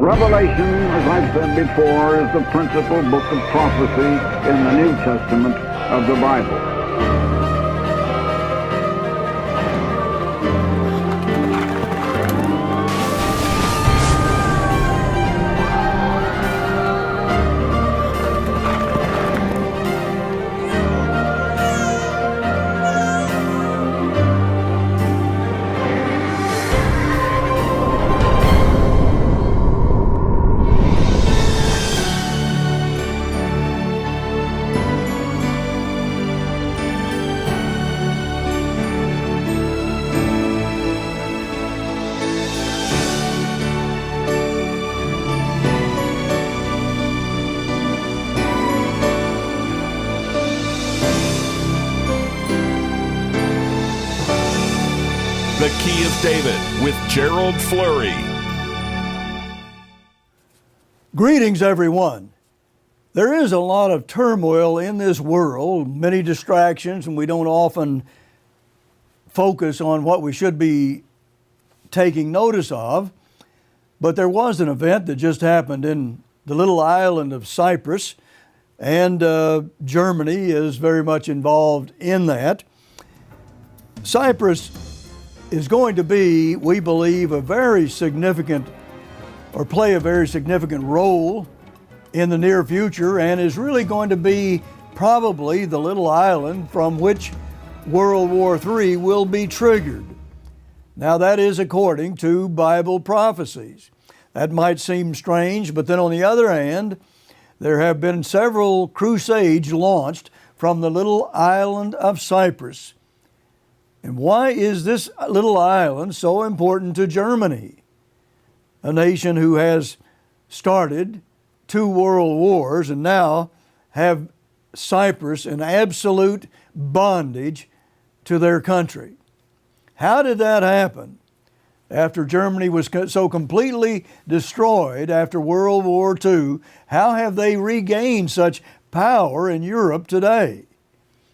Revelation, as I've said before, is the principal book of prophecy in the New Testament of the Bible. The Key of David with Gerald Flurry. Greetings, everyone. There is a lot of turmoil in this world, many distractions, and we don't often focus on what we should be taking notice of. But there was an event that just happened in the little island of Cyprus, and Germany is very much involved in that. Cyprus is going to be, we believe, a very significant, or play a very significant role in the near future, and is really going to be probably the little island from which World War III will be triggered. Now, that is according to Bible prophecies. That might seem strange, but then on the other hand, there have been several crusades launched from the little island of Cyprus. And why is this little island so important to Germany, a nation who has started 2 world wars and now have Cyprus in absolute bondage to their country? How did that happen? After Germany was so completely destroyed after World War II, how have they regained such power in Europe today?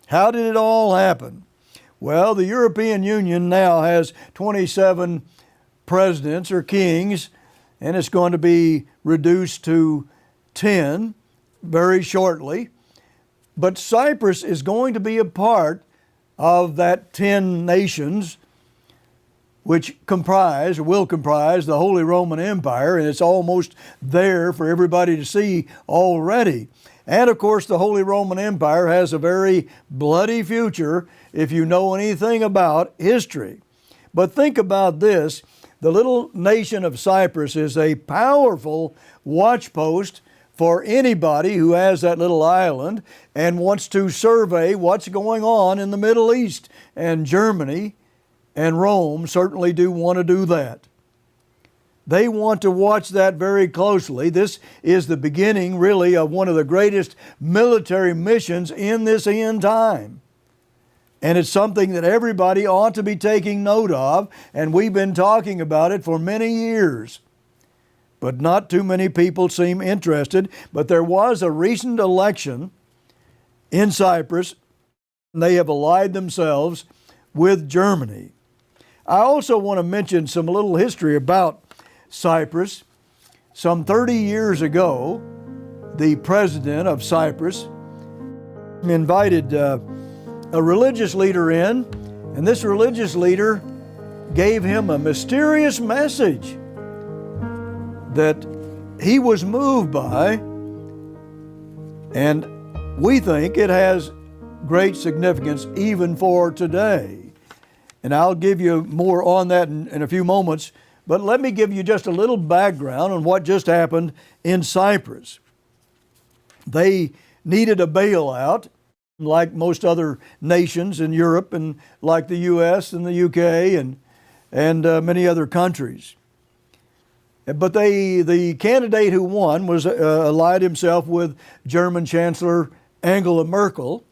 How did it all happen? Well, the European Union now has 27 presidents or kings, and it's going to be reduced to 10 very shortly. But Cyprus is going to be a part of that 10 nations, which will comprise the Holy Roman Empire, and it's almost there for everybody to see already. And of course, the Holy Roman Empire has a very bloody future if you know anything about history. But think about this. The little nation of Cyprus is a powerful watchpost for anybody who has that little island and wants to survey what's going on in the Middle East. And Germany and Rome certainly do want to do that. They want to watch that very closely. This is the beginning, really, of one of the greatest military missions in this end time. And it's something that everybody ought to be taking note of, and we've been talking about it for many years. But not too many people seem interested. But there was a recent election in Cyprus, and they have allied themselves with Germany. I also want to mention some little history about Cyprus. Some 30 years ago, the president of Cyprus invited a religious leader in, and this religious leader gave him a mysterious message that he was moved by, and we think it has great significance even for today. And I'll give you more on that in a few moments. But let me give you just a little background on what just happened in Cyprus. They needed a bailout, like most other nations in Europe, and like the U.S. and the U.K. and many other countries. But the candidate who won was allied himself with German Chancellor Angela Merkel,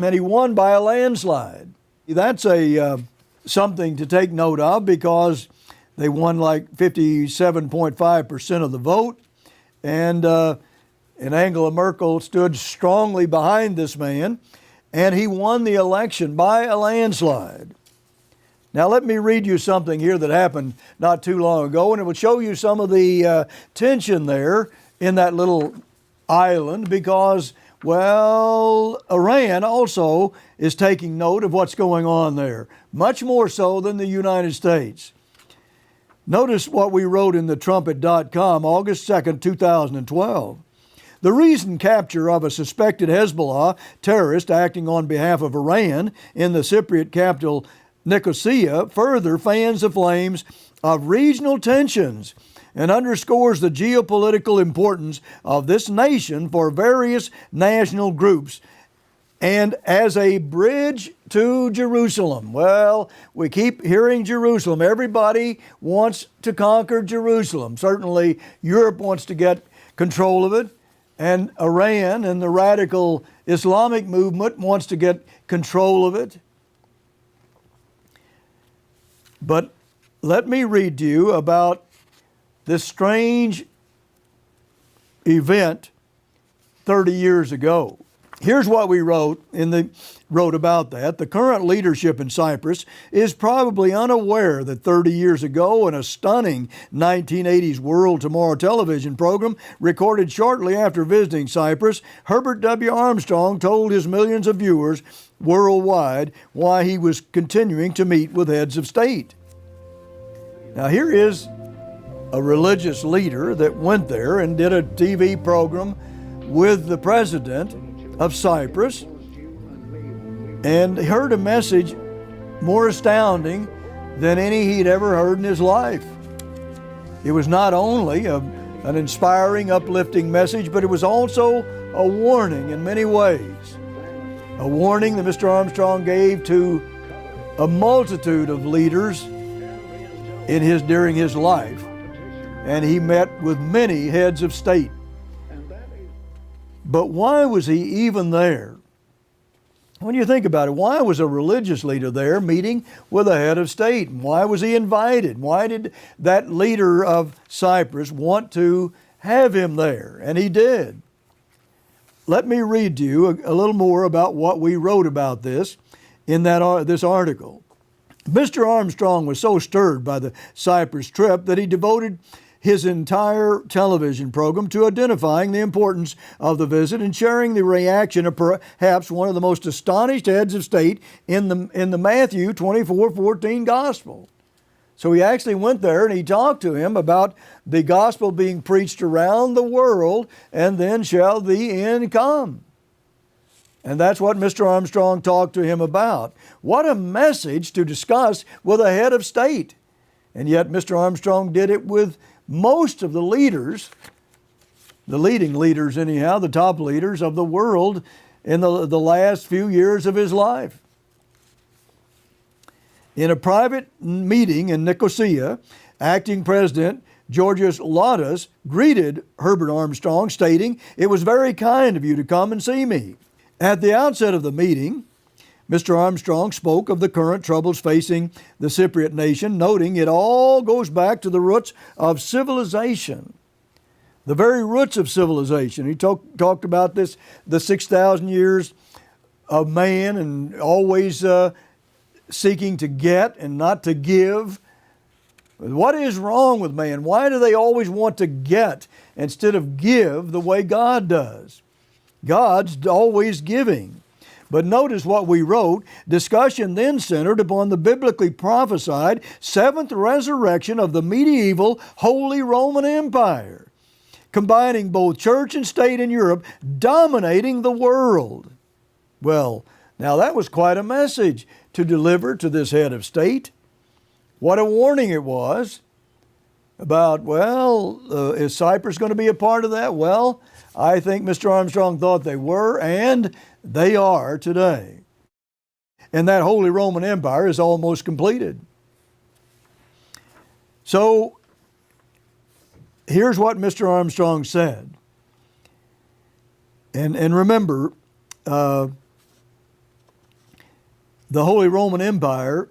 and he won by a landslide. That's something to take note of, because they won like 57.5% of the vote, and Angela Merkel stood strongly behind this man, and he won the election by a landslide. Now let me read you something here that happened not too long ago, and it will show you some of the tension there in that little island because, well, Iran also is taking note of what's going on there, much more so than the United States. Notice what we wrote in the trumpet.com, August 2nd, 2012. The recent capture of a suspected Hezbollah terrorist acting on behalf of Iran in the Cypriot capital Nicosia further fans the flames of regional tensions and underscores the geopolitical importance of this nation for various national groups and as a bridge to Jerusalem. Well, we keep hearing Jerusalem. Everybody wants to conquer Jerusalem. Certainly, Europe wants to get control of it, and Iran and the radical Islamic movement wants to get control of it. But let me read to you about this strange event 30 years ago. Here's what we wrote about that. The current leadership in Cyprus is probably unaware that 30 years ago in a stunning 1980s World Tomorrow television program recorded shortly after visiting Cyprus, Herbert W. Armstrong told his millions of viewers worldwide why he was continuing to meet with heads of state. Now here is a religious leader that went there and did a TV program with the president of Cyprus and heard a message more astounding than any he'd ever heard in his life. It was not only an inspiring, uplifting message, but it was also a warning in many ways. A warning that Mr. Armstrong gave to a multitude of leaders during his life, and he met with many heads of state. But why was he even there? When you think about it, why was a religious leader there meeting with a head of state? And why was he invited? Why did that leader of Cyprus want to have him there? And he did. Let me read to you a little more about what we wrote about this in this article. Mr. Armstrong was so stirred by the Cyprus trip that he devoted his entire television program to identifying the importance of the visit and sharing the reaction of perhaps one of the most astonished heads of state in the Matthew 24:14 gospel. So he actually went there and he talked to him about the gospel being preached around the world, and then shall the end come. And that's what Mr. Armstrong talked to him about. What a message to discuss with a head of state. And yet Mr. Armstrong did it with most of the leaders, the leading leaders anyhow, the top leaders of the world in the last few years of his life. In a private meeting in Nicosia, acting president Georgios Ladas greeted Herbert Armstrong, stating, "It was very kind of you to come and see me." At the outset of the meeting, Mr. Armstrong spoke of the current troubles facing the Cypriot nation, noting it all goes back to the roots of civilization, the very roots of civilization. He talked about this, the 6,000 years of man and always seeking to get and not to give. What is wrong with man? Why do they always want to get instead of give the way God does? God's always giving. But notice what we wrote. Discussion then centered upon the biblically prophesied seventh resurrection of the medieval Holy Roman Empire, combining both church and state in Europe, dominating the world. Well, now that was quite a message to deliver to this head of state. What a warning it was about, is Cyprus going to be a part of that? Well, I think Mr. Armstrong thought they were, and they are today. And that Holy Roman Empire is almost completed. So, here's what Mr. Armstrong said. And remember, the Holy Roman Empire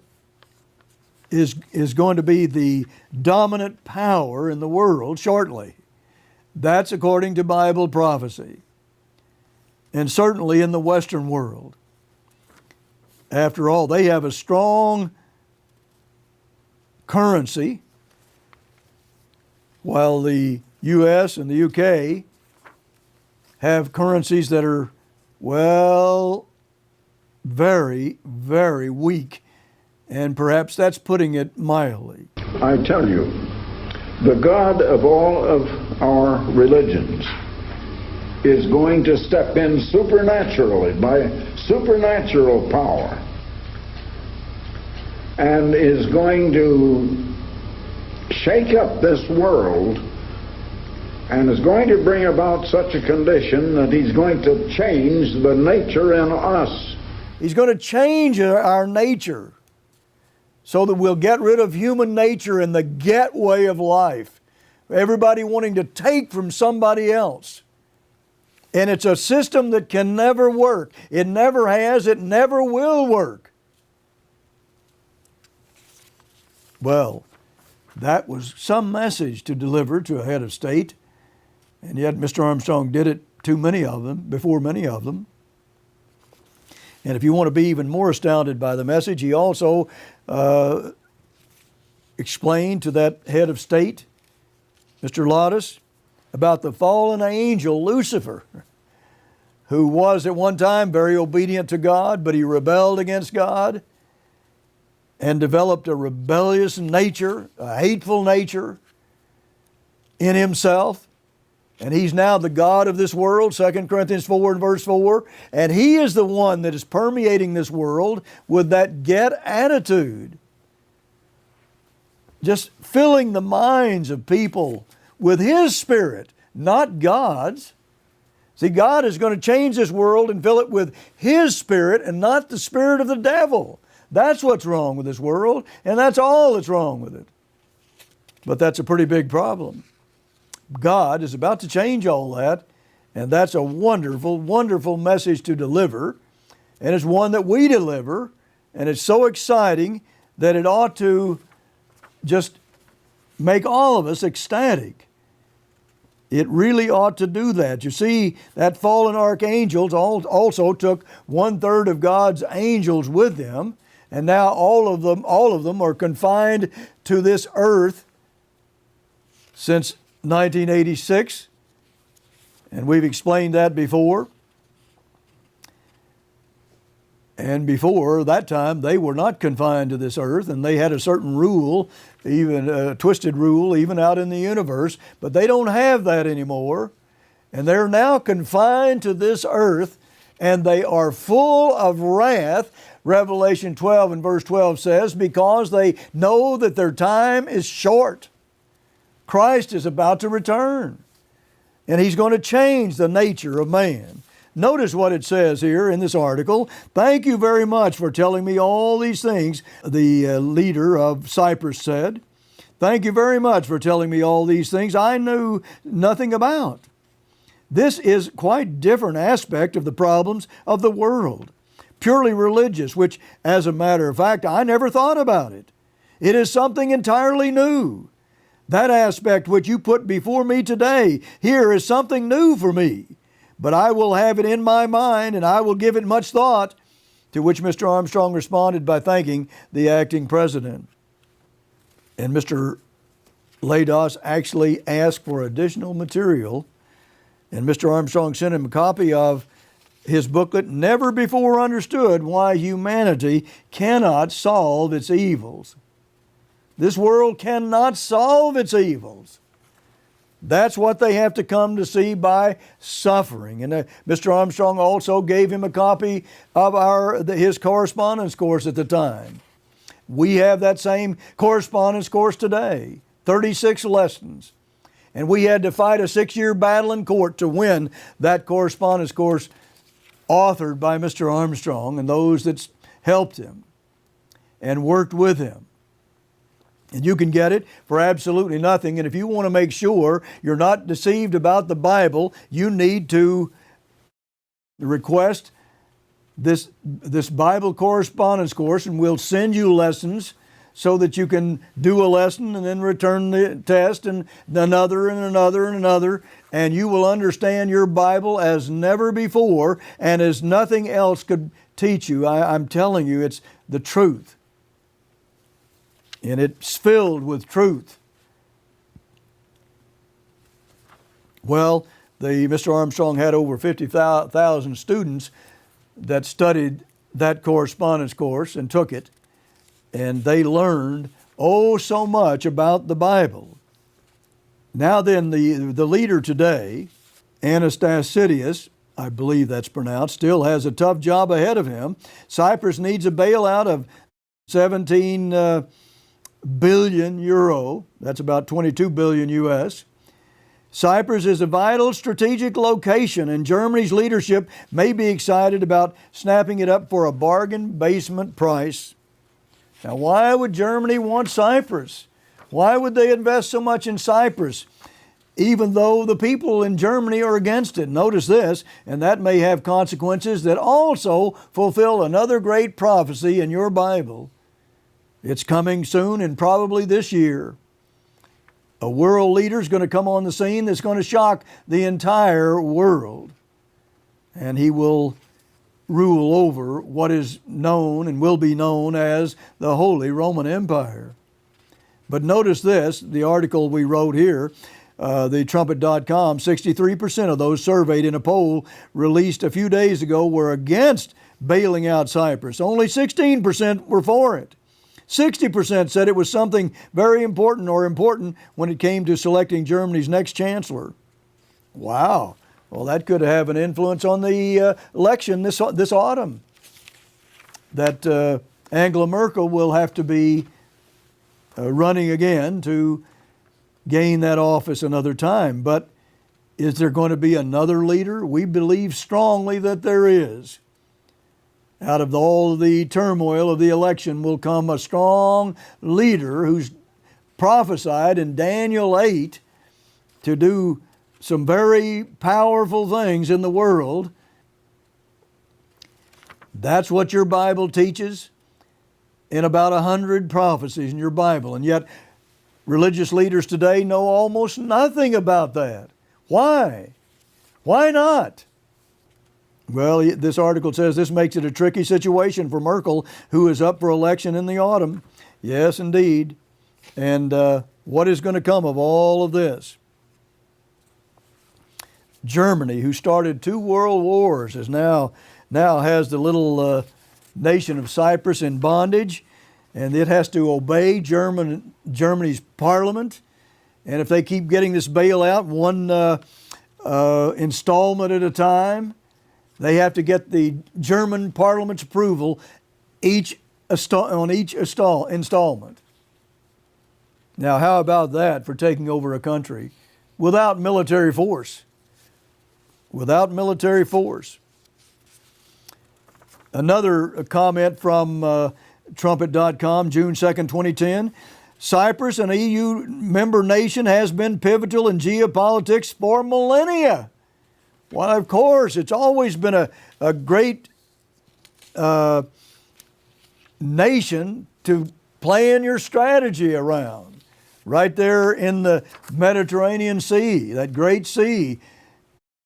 is going to be the dominant power in the world shortly. That's according to Bible prophecy, and certainly in the Western world. After all, they have a strong currency, while the U.S. and the U.K. have currencies that are, well, very, very weak. And perhaps that's putting it mildly. I tell you, the God of all of our religions is going to step in supernaturally, by supernatural power, and is going to shake up this world, and is going to bring about such a condition that he's going to change the nature in us. He's going to change our nature so that we'll get rid of human nature and the get way of life. Everybody wanting to take from somebody else. And it's a system that can never work. It never has, it never will work. Well, that was some message to deliver to a head of state. And yet Mr. Armstrong did it to many of them, before many of them. And if you want to be even more astounded by the message, he also explained to that head of state, Mr. Lodis, about the fallen angel Lucifer, who was at one time very obedient to God, but he rebelled against God and developed a rebellious nature, a hateful nature in himself. And he's now the god of this world, 2 Corinthians 4 and verse 4. And he is the one that is permeating this world with that get attitude. Just filling the minds of people with his spirit, not God's. See, God is going to change this world and fill it with his spirit and not the spirit of the devil. That's what's wrong with this world, and that's all that's wrong with it. But that's a pretty big problem. God is about to change all that, and that's a wonderful, wonderful message to deliver, and it's one that we deliver, and it's so exciting that it ought to just make all of us ecstatic. It really ought to do that. You see, that fallen archangels also took 1/3 of God's angels with them, and now all of them are confined to this earth since 1986, and we've explained that before. And before that time, they were not confined to this earth, and they had a certain rule, even a twisted rule, even out in the universe, but they don't have that anymore. And they're now confined to this earth, and they are full of wrath. Revelation 12 and verse 12 says, because they know that their time is short. Christ is about to return, and he's going to change the nature of man. Notice what it says here in this article. Thank you very much for telling me all these things, the leader of Cyprus said. Thank you very much for telling me all these things I knew nothing about. This is quite different aspect of the problems of the world. Purely religious, which, as a matter of fact, I never thought about it. It is something entirely new. That aspect which you put before me today here is something new for me, but I will have it in my mind and I will give it much thought, to which Mr. Armstrong responded by thanking the acting president. And Mr. Lados actually asked for additional material, and Mr. Armstrong sent him a copy of his booklet, Never Before Understood Why Humanity Cannot Solve Its Evils. This world cannot solve its evils. That's what they have to come to see by suffering. And Mr. Armstrong also gave him a copy of his correspondence course at the time. We have that same correspondence course today, 36 lessons. And we had to fight a 6-year battle in court to win that correspondence course authored by Mr. Armstrong and those that helped him and worked with him. And you can get it for absolutely nothing. And if you want to make sure you're not deceived about the Bible, you need to request this Bible correspondence course, and we'll send you lessons so that you can do a lesson and then return the test and another and another and another, and you will understand your Bible as never before and as nothing else could teach you. I'm telling you, it's the truth. and it's filled with truth. Well, Mr. Armstrong had over 50,000 students that studied that correspondence course and took it, and they learned so much about the Bible. Now then, the leader today, Anastasiadis, I believe that's pronounced, still has a tough job ahead of him. Cyprus needs a bailout of 17 billion euro. That's about 22 billion US. Cyprus is a vital strategic location, and Germany's leadership may be excited about snapping it up for a bargain basement price. Now, why would Germany want Cyprus? Why would they invest so much in Cyprus, even though the people in Germany are against it? Notice this, and that may have consequences that also fulfill another great prophecy in your Bible. It's coming soon and probably this year. A world leader is going to come on the scene that's going to shock the entire world. And he will rule over what is known and will be known as the Holy Roman Empire. But notice this, the article we wrote here, the trumpet.com, 63% of those surveyed in a poll released a few days ago were against bailing out Cyprus. Only 16% were for it. 60% said it was something very important or important when it came to selecting Germany's next chancellor. Wow. Well, that could have an influence on the election this autumn. That Angela Merkel will have to be running again to gain that office another time. But is there going to be another leader? We believe strongly that there is. Out of all the turmoil of the election will come a strong leader who's prophesied in Daniel 8 to do some very powerful things in the world. That's what your Bible teaches in about 100 prophecies in your Bible. And yet religious leaders today know almost nothing about that. Why? Why not? Well, this article says this makes it a tricky situation for Merkel, who is up for election in the autumn. Yes, indeed. And what is going to come of all of this? Germany, who started 2 world wars, is now has the little nation of Cyprus in bondage, and it has to obey Germany's parliament. And if they keep getting this bailout one installment at a time, they have to get the German parliament's approval on each installment. Now, how about that for taking over a country without military force? Without military force. Another comment from trumpet.com, June 2nd, 2010. Cyprus, an EU member nation, has been pivotal in geopolitics for millennia. Well, of course, it's always been a great nation to plan your strategy around. Right there in the Mediterranean Sea, that great sea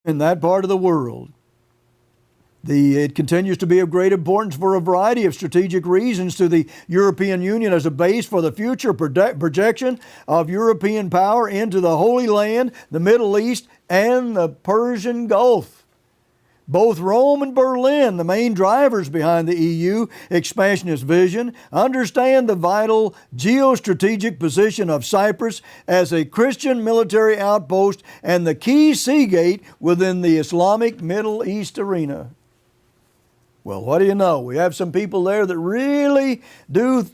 in that part of the world. It continues to be of great importance for a variety of strategic reasons to the European Union as a base for the future projection of European power into the Holy Land, the Middle East, and the Persian Gulf. Both Rome and Berlin, the main drivers behind the EU expansionist vision, understand the vital geostrategic position of Cyprus as a Christian military outpost and the key sea gate within the Islamic Middle East arena. Well, what do you know? We have some people there that really do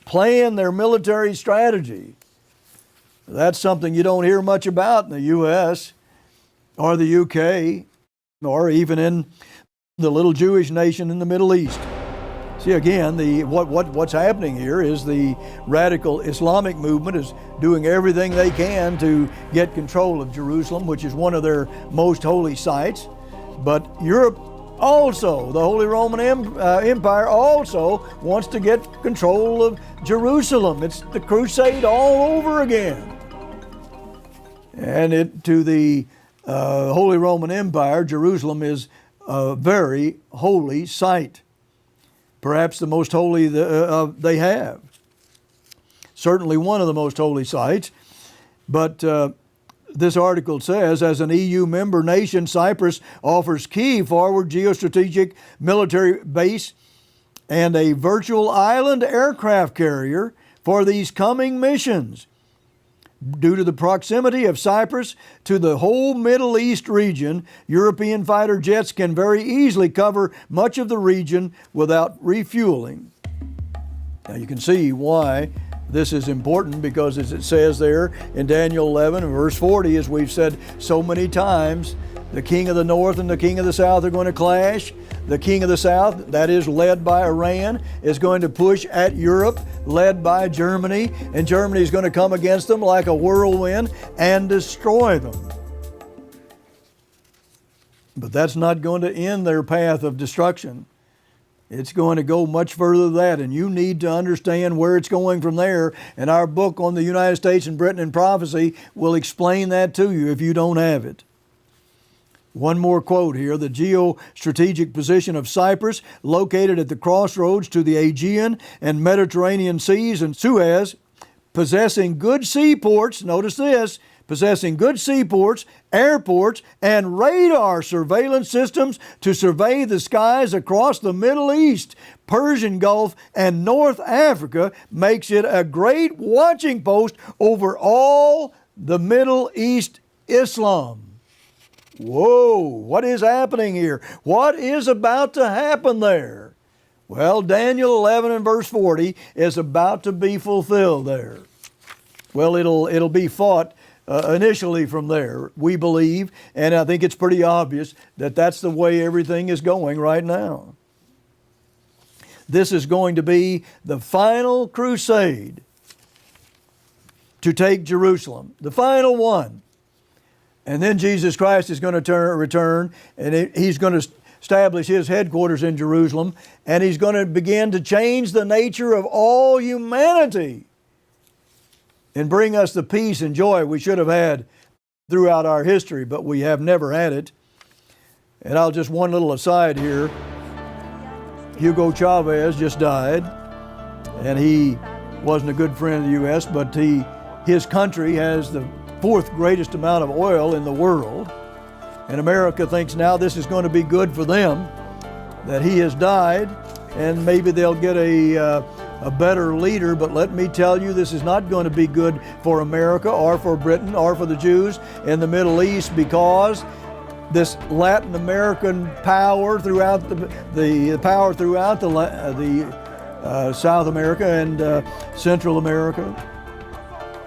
plan their military strategy. That's something you don't hear much about in the U.S. or the UK or even in the little Jewish nation in the Middle East. See, again, what's happening here is the radical Islamic movement is doing everything they can to get control of Jerusalem, which is one of their most holy sites. But Europe also, the Holy Roman Empire also wants to get control of Jerusalem. It's the crusade all over again. And to the Holy Roman Empire, Jerusalem is a very holy site. Perhaps the most holy they have. certainly one of the most holy sites. But this article says, as an EU member nation, Cyprus offers key forward geostrategic military base and a virtual island aircraft carrier for these coming missions. Due to the proximity of Cyprus to the whole Middle East region, European fighter jets can very easily cover much of the region without refueling. Now you can see why this is important, because as it says there in Daniel 11 and verse 40, as we've said so many times, the king of the north and the king of the south are going to clash. The king of the south, that is led by Iran, is going to push at Europe, led by Germany, and Germany is going to come against them like a whirlwind and destroy them. But that's not going to end their path of destruction. It's going to go much further than that, and you need to understand where it's going from there. And our book on the United States and Britain and prophecy will explain that to you if you don't have it. One more quote here. The geostrategic position of Cyprus, located at the crossroads to the Aegean and Mediterranean seas and Suez, possessing good seaports, notice this, possessing good seaports, airports, and radar surveillance systems to survey the skies across the Middle East, Persian Gulf, and North Africa, makes it a great watching post over all the Middle East Islam. Whoa, what is happening here? What is about to happen there? Well, Daniel 11 and verse 40 is about to be fulfilled there. Well, it'll be fought initially from there, we believe, and I think it's pretty obvious that that's the way everything is going right now. This is going to be the final crusade to take Jerusalem, the final one. And then Jesus Christ is going to return, and He's going to establish His headquarters in Jerusalem, and He's going to begin to change the nature of all humanity and bring us the peace and joy we should have had throughout our history, but we have never had it. And I'll just one little aside here. Hugo Chavez just died, and he wasn't a good friend of the U.S., but his country has the fourth greatest amount of oil in the world, and America thinks now this is going to be good for them, that he has died, and maybe they'll get a better leader. But let me tell you, this is not going to be good for America or for Britain or for the Jews in the Middle East, because this Latin American power throughout the power throughout the South America and Central America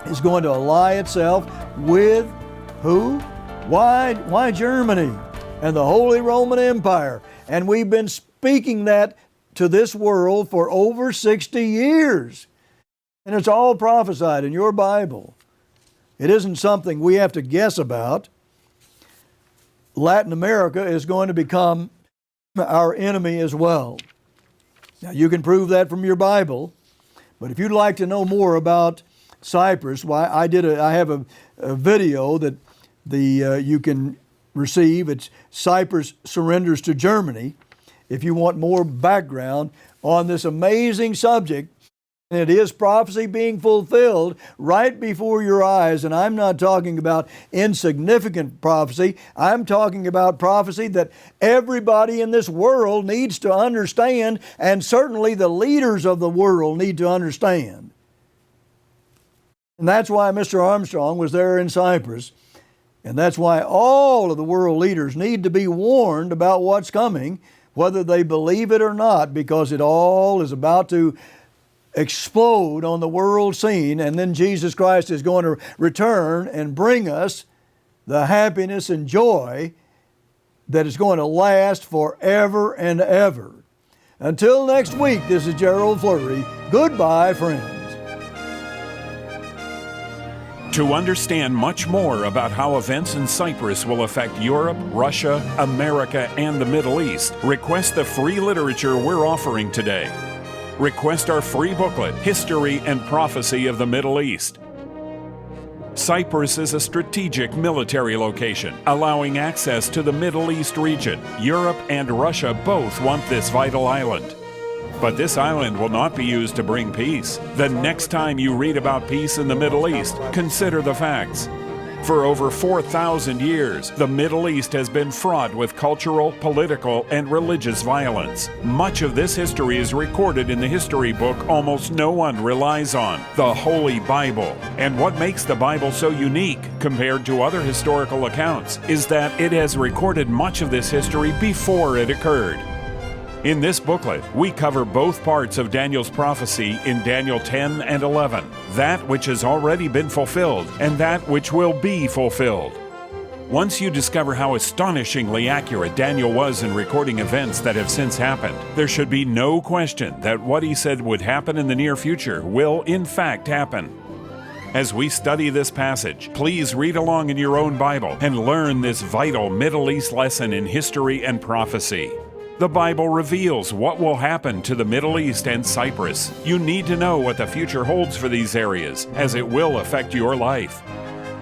is going to ally itself with who? Why Germany and the Holy Roman Empire. And we've been speaking that to this world for over 60 years. And it's all prophesied in your Bible. It isn't something we have to guess about. Latin America is going to become our enemy as well. Now you can prove that from your Bible, but if you'd like to know more about Cyprus, I have a video that you can receive. It's Cyprus Surrenders to Germany. If you want more background on this amazing subject, and it is prophecy being fulfilled right before your eyes. And I'm not talking about insignificant prophecy. I'm talking about prophecy that everybody in this world needs to understand, and certainly the leaders of the world need to understand. And that's why Mr. Armstrong was there in Cyprus. And that's why all of the world leaders need to be warned about what's coming, whether they believe it or not, because it all is about to explode on the world scene. And then Jesus Christ is going to return and bring us the happiness and joy that is going to last forever and ever. Until next week, this is Gerald Flurry. Goodbye, friends. To understand much more about how events in Cyprus will affect Europe, Russia, America, and the Middle East, request the free literature we're offering today. Request our free booklet, History and Prophecy of the Middle East. Cyprus is a strategic military location, allowing access to the Middle East region. Europe and Russia both want this vital island. But this island will not be used to bring peace. The next time you read about peace in the Middle East, consider the facts. For over 4,000 years, the Middle East has been fraught with cultural, political, and religious violence. Much of this history is recorded in the history book almost no one relies on, the Holy Bible. And what makes the Bible so unique compared to other historical accounts is that it has recorded much of this history before it occurred. In this booklet, we cover both parts of Daniel's prophecy in Daniel 10 and 11, that which has already been fulfilled and that which will be fulfilled. Once you discover how astonishingly accurate Daniel was in recording events that have since happened, there should be no question that what he said would happen in the near future will in fact happen. As we study this passage, please read along in your own Bible and learn this vital Middle East lesson in history and prophecy. The Bible reveals what will happen to the Middle East and Cyprus. You need to know what the future holds for these areas, as it will affect your life.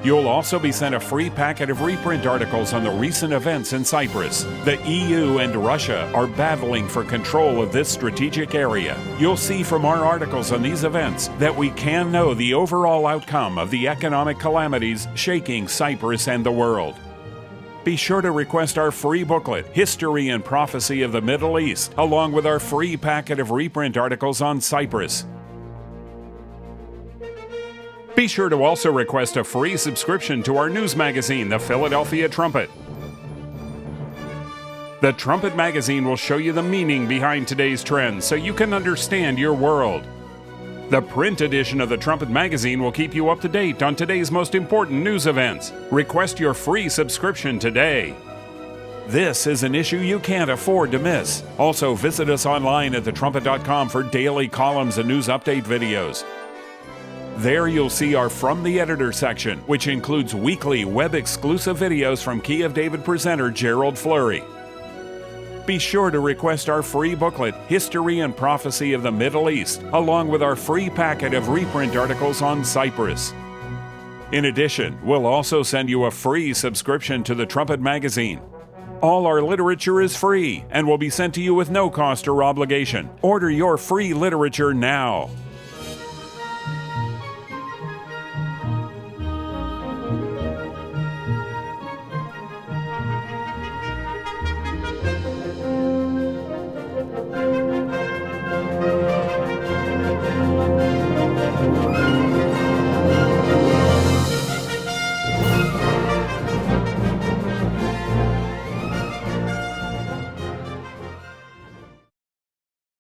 You'll also be sent a free packet of reprint articles on the recent events in Cyprus. The EU and Russia are battling for control of this strategic area. You'll see from our articles on these events that we can know the overall outcome of the economic calamities shaking Cyprus and the world. Be sure to request our free booklet, History and Prophecy of the Middle East, along with our free packet of reprint articles on Cyprus. Be sure to also request a free subscription to our news magazine, the Philadelphia Trumpet. The Trumpet magazine will show you the meaning behind today's trends so you can understand your world. The print edition of the Trumpet magazine will keep you up to date on today's most important news events. Request your free subscription today. This is an issue you can't afford to miss. Also, visit us online at thetrumpet.com for daily columns and news update videos. There you'll see our From the Editor section, which includes weekly web-exclusive videos from Key of David presenter Gerald Flurry. Be sure to request our free booklet, History and Prophecy of the Middle East, along with our free packet of reprint articles on Cyprus. In addition, we'll also send you a free subscription to the Trumpet magazine. All our literature is free and will be sent to you with no cost or obligation. Order your free literature now.